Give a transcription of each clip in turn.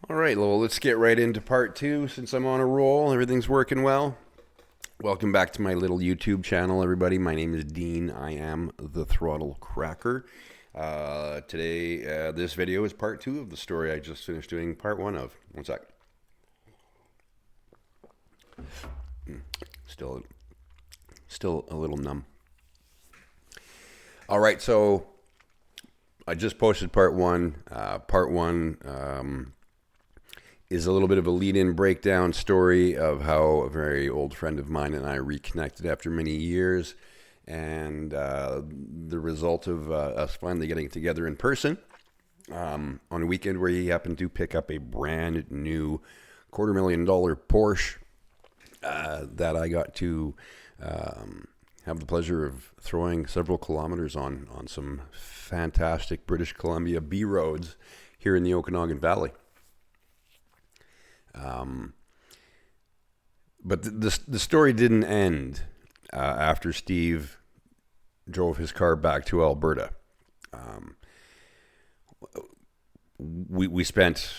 All right, well, let's get right into part two since I'm on a roll. Everything's working well. Welcome back to my little YouTube channel, everybody. My name is Dean. I am the Throttle Cracker. Today, this video is part two of the story I just finished doing part one of. One sec. Still a little numb. All right, so I just posted part one. Part one is a little bit of a lead-in breakdown story of how a very old friend of mine and I reconnected after many years, and the result of us finally getting together in person on a weekend where he happened to pick up a brand new $250,000 Porsche that I got to have the pleasure of throwing several kilometers on some fantastic British Columbia B roads here in the Okanagan Valley. But the story didn't end after Steve drove his car back to Alberta. We spent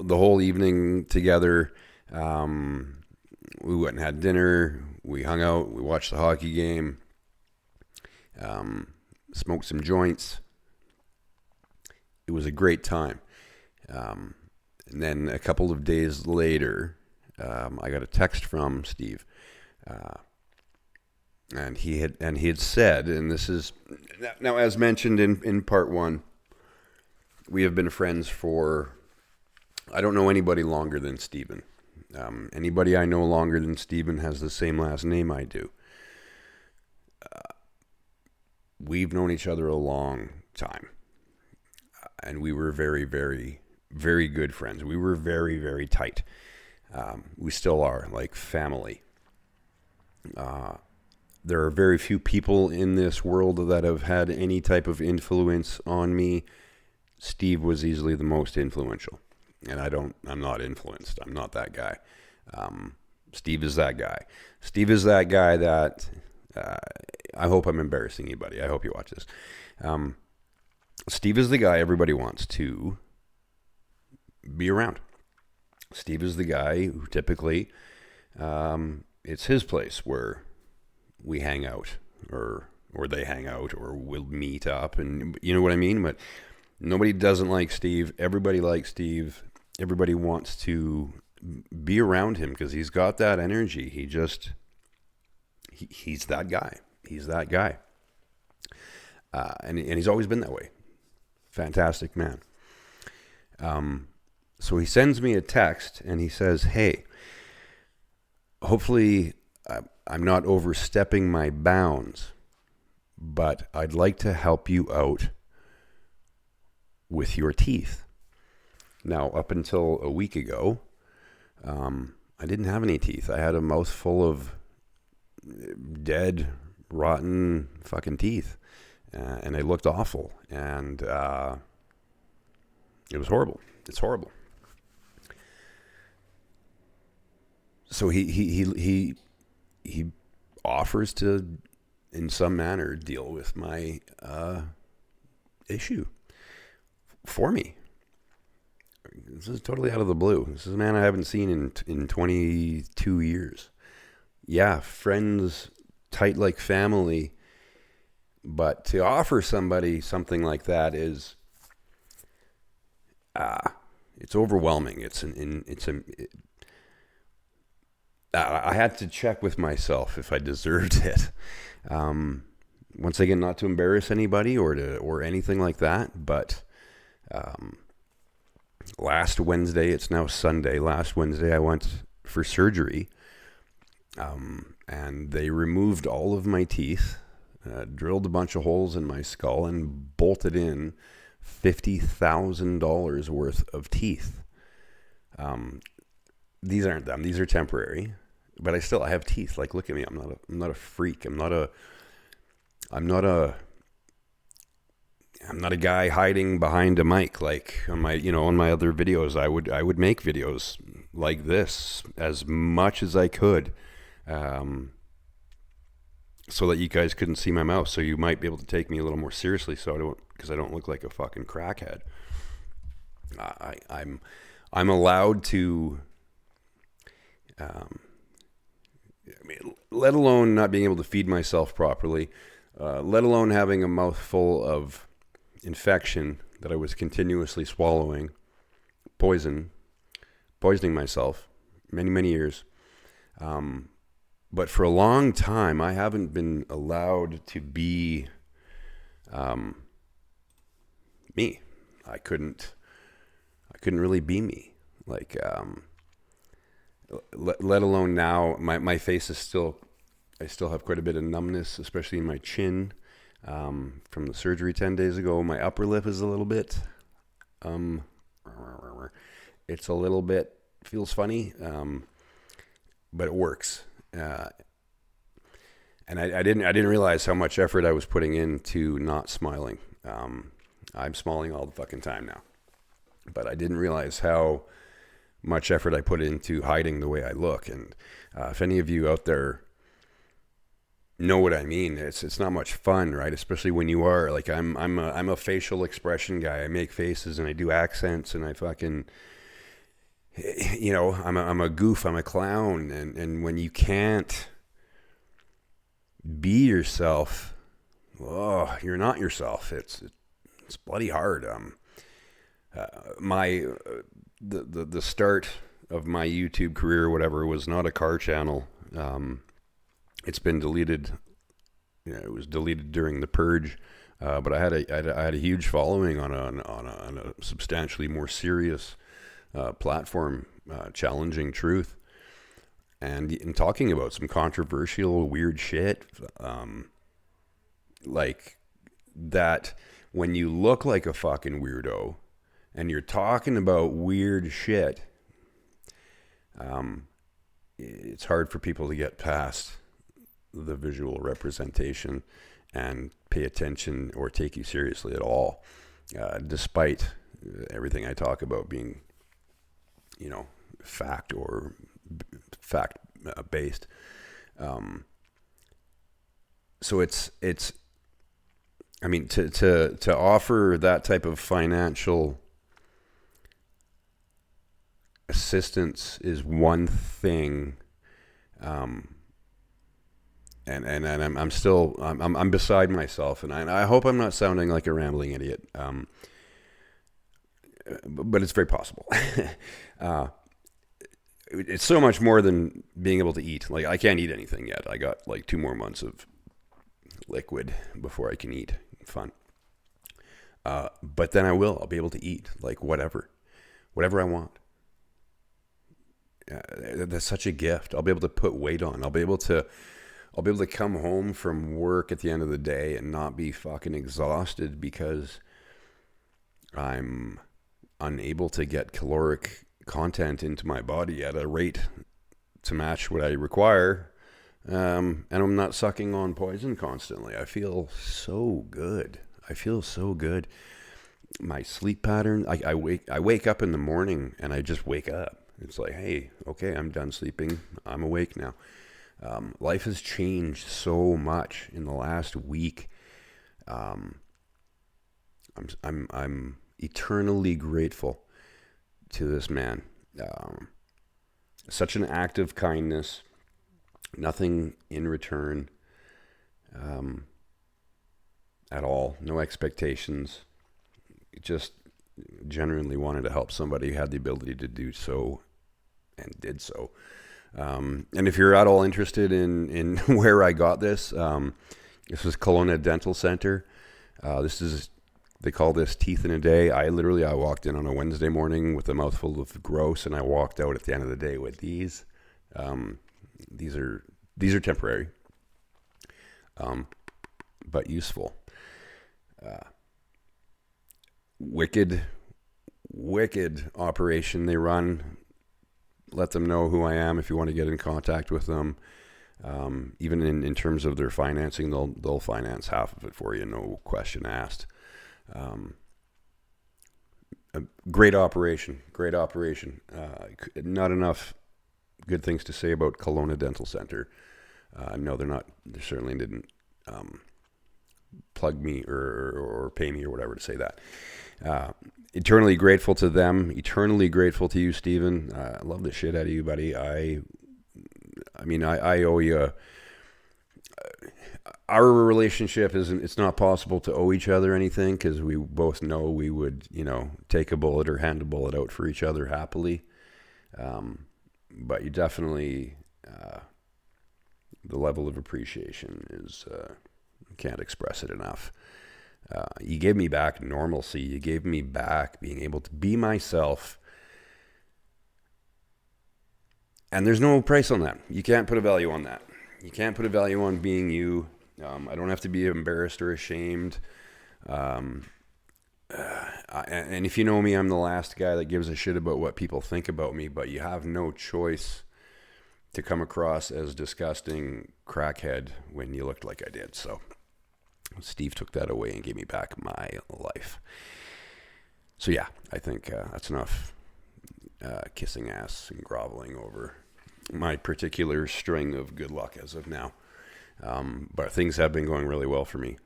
the whole evening together. We went and had dinner. We hung out. We watched the hockey game. Smoked some joints. It was a great time. And then a couple of days later, I got a text from Steve, and he had said, and this is now as mentioned in part one, we have been friends for, I don't know anybody longer than Steven. Anybody I know longer than Steven has the same last name I do. We've known each other a long time, and we were very, very, very good friends. We were very, very tight. We still are, like family. There are very few people in this world that have had any type of influence on me. Steve was easily the most influential. And I'm not influenced. I'm not that guy. Steve is that guy. Steve is that guy that, I hope I'm embarrassing anybody. I hope you watch this. Steve is the guy everybody wants to be around. Steve is the guy who typically, it's his place where we hang out, or they hang out, or we'll meet up, and you know what I mean? But nobody doesn't like Steve. Everybody likes Steve. Everybody wants to be around him because he's got that energy. He's that guy. He's that guy. And he's always been that way. Fantastic man. So he sends me a text and he says, "Hey, hopefully I'm not overstepping my bounds, but I'd like to help you out with your teeth." Now, up until a week ago, I didn't have any teeth. I had a mouthful of dead, rotten fucking teeth, and they looked awful, and it was horrible. It's horrible. So he offers to, in some manner, deal with my issue for me. This is totally out of the blue. This is a man I haven't seen in 22 years. Yeah, friends, tight like family, but to offer somebody something like that is, it's overwhelming. I had to check with myself if I deserved it. Once again, not to embarrass anybody or anything like that, but last Wednesday, it's now Sunday, last Wednesday I went for surgery, and they removed all of my teeth, drilled a bunch of holes in my skull, and bolted in $50,000 worth of teeth. These aren't them. These are temporary, but I have teeth. Like, look at me. I'm not a freak. I'm not a guy hiding behind a mic. Like on my other videos, I would make videos like this as much as I could, so that you guys couldn't see my mouth. So you might be able to take me a little more seriously. Because I don't look like a fucking crackhead. I'm allowed to, um, I mean, let alone not being able to feed myself properly, let alone having a mouthful of infection that I was continuously swallowing, poisoning myself many years. But for a long time, I haven't been allowed to be me. I couldn't really be me. Like, let alone now, my face is still, I still have quite a bit of numbness, especially in my chin, from the surgery 10 days ago. My upper lip is a little bit, it's a little bit, feels funny, but it works. And I didn't realize how much effort I was putting into not smiling. I'm smiling all the fucking time now, but I didn't realize how much effort I put into hiding the way I look. And if any of you out there know what I mean, it's not much fun, right? Especially when you are like, I'm a facial expression guy. I make faces and I do accents and I fucking, you know, I'm a goof, I'm a clown, and when you can't be yourself, oh, you're not yourself. It's bloody hard. The start of my YouTube career, or whatever, was not a car channel. It's been deleted. You know, it was deleted during the purge. But I had a huge following on a substantially more serious platform, challenging truth, and in talking about some controversial, weird shit, like that. When you look like a fucking weirdo and you're talking about weird shit, it's hard for people to get past the visual representation and pay attention or take you seriously at all, despite everything I talk about being, you know, fact based. So it's, I mean, to offer that type of financial assistance is one thing, and I'm still I'm beside myself, and I hope I'm not sounding like a rambling idiot, but it's very possible. It's so much more than being able to eat. Like, I can't eat anything yet. I got like 2 more months of liquid before I can eat. Fun. But then I'll be able to eat like whatever I want. That's such a gift. I'll be able to put weight on. I'll be able to come home from work at the end of the day and not be fucking exhausted because I'm unable to get caloric content into my body at a rate to match what I require. And I'm not sucking on poison constantly. I feel so good. My sleep pattern, I wake up in the morning and I just wake up. It's like, hey, okay, I'm done sleeping. I'm awake now. Life has changed so much in the last week. I'm eternally grateful to this man. Such an act of kindness. Nothing in return at all. No expectations. Just genuinely wanted to help somebody who had the ability to do so and did so. And if you're at all interested in where I got this, this was Kelowna Dental Center. They call this teeth in a day. I walked in on a Wednesday morning with a mouthful of gross, and I walked out at the end of the day with these. These are temporary, but useful. Wicked operation they run. Let them know who I am if you want to get in contact with them. Even in terms of their financing, they'll finance half of it for you, no question asked. A great operation. Not enough good things to say about Kelowna Dental Center. No, they're not. They certainly didn't plug me or pay me or whatever to say that. Eternally grateful to them. Eternally grateful to you, Steven. I love the shit out of you, buddy. I mean, I owe you. Our relationship it's not possible to owe each other anything because we both know we would, take a bullet or hand a bullet out for each other happily. But you definitely, the level of appreciation is, can't express it enough. You gave me back normalcy. You gave me back being able to be myself. And there's no price on that. You can't put a value on that. You can't put a value on being you. I don't have to be embarrassed or ashamed. And if you know me, I'm the last guy that gives a shit about what people think about me, but you have no choice to come across as disgusting crackhead when you looked like I did. So Steve took that away and gave me back my life. So yeah, I think that's enough kissing ass and groveling over my particular string of good luck as of now. But things have been going really well for me.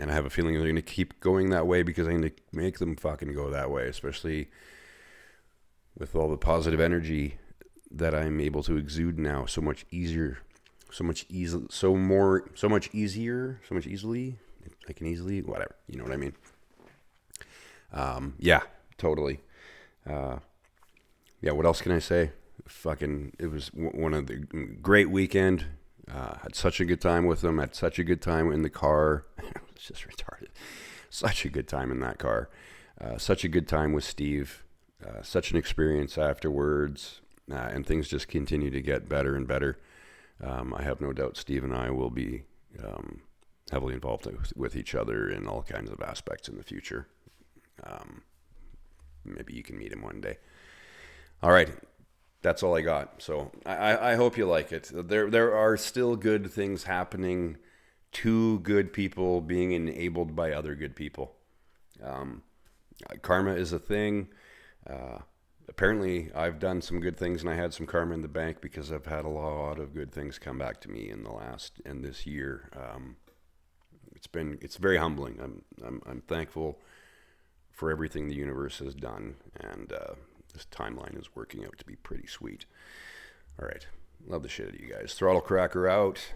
And I have a feeling they're going to keep going that way because I need to make them fucking go that way, especially with all the positive energy that I'm able to exude now. So much easier, so much easily. I can easily, whatever. You know what I mean? Yeah, totally. Yeah, what else can I say? It was one of the great weekend. Had such a good time with them. Had such a good time in the car. It's just retarded. Such a good time in that car. Such a good time with Steve. Such an experience afterwards. And things just continue to get better and better. I have no doubt Steve and I will be heavily involved with each other in all kinds of aspects in the future. Maybe you can meet him one day. All right. That's all I got. So I hope you like it. There are still good things happening to good people being enabled by other good people. Karma is a thing. Apparently, I've done some good things and I had some karma in the bank because I've had a lot of good things come back to me in this year. It's very humbling. I'm thankful for everything the universe has done, and this timeline is working out to be pretty sweet. All right. Love the shit out of you guys. Throttle Cracker out.